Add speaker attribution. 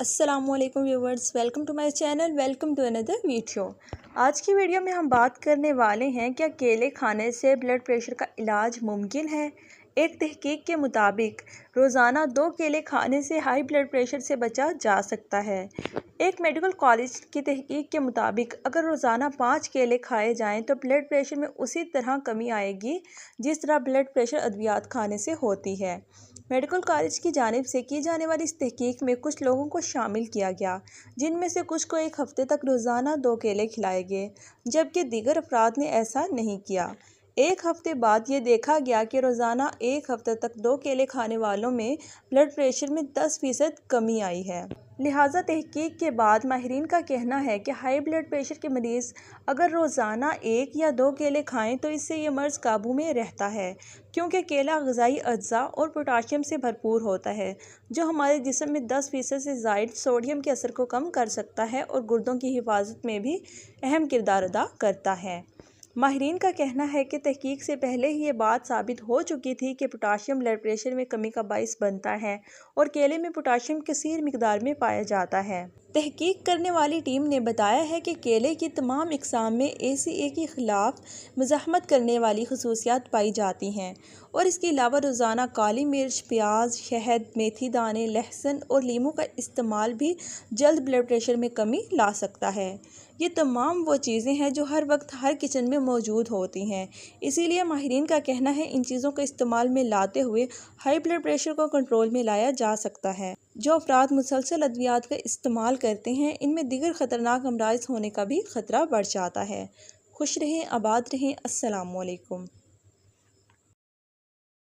Speaker 1: अस्सलामुअलैकुम viewers, welcome to my channel, welcome to another video. आज की वीडियो में हम बात करने वाले हैं क्या केले खाने से ब्लड प्रेशर का इलाज मुमकिन है। एक तहकीक के मुताबिक रोज़ाना 2 केले खाने से हाई ब्लड प्रेशर से बचा जा सकता है। एक मेडिकल कॉलेज की तहकीक के मुताबिक अगर रोज़ाना 5 केले खाए जाएं तो ब्लड प्रेशर में उसी तरह कमी आएगी जिस तरह ब्लड प्रेशर अद्वियात खाने से होती है। मेडिकल कॉलेज की जानिब से की जाने वाली इस तहकीक में कुछ लोगों को शामिल किया गया, जिनमें से कुछ को 1 हफ़्ते तक रोज़ाना 2 केले खिलाए गए, जबकि दीगर अफराद ने ऐसा नहीं किया। 1 हफ़्ते बाद ये देखा गया कि रोज़ाना 1 हफ़्ते तक 2 केले खाने वालों में ब्लड प्रेशर में 10% कमी आई है। लिहाजा तहकीक के बाद माहिरीन का कहना है कि हाई ब्लड प्रेशर के मरीज़ अगर रोज़ाना 1 या 2 केले खाएं तो इससे ये मर्ज़ काबू में रहता है, क्योंकि केला ग़िज़ाई अज्जा और पोटाशियम से भरपूर होता है, जो हमारे जिस्म में 10% से ज़ायद सोडियम के असर को कम कर सकता है और गुर्दों की हिफाजत में भी अहम किरदार अदा करता है। माहिरीन का कहना है कि तहकीक से पहले ही ये बात साबित हो चुकी थी कि पोटाशियम ब्लड प्रेशर में कमी का बाइस बनता है और केले में पोटाशियम कसीर मिकदार में पाया जाता है। तहकीक करने वाली टीम ने बताया है कि केले की तमाम इक़साम में ACA के ख़िलाफ़ मुज़ाहमत करने वाली खसूसियात पाई जाती हैं और इसके अलावा रोज़ाना काली मिर्च, प्याज, शहद, मेथी दाने, लहसुन और लीमू का इस्तेमाल भी जल्द ब्लड प्रेशर में कमी ला सकता है। ये तमाम वो चीज़ें हैं जो हर वक्त हर किचन में मौजूद होती हैं, इसीलिए माहिरीन का कहना है इन चीज़ों का इस्तेमाल में लाते हुए हाई ब्लड प्रेशर को कंट्रोल में लाया जा सकता है। जो अफराद मुसलसल अद्वियात का इस्तेमाल करते हैं, इनमें दीगर ख़तरनाक अमराज होने का भी ख़तरा बढ़ जाता है। खुश रहें, आबाद रहें। अस्सलामुअलैकुम।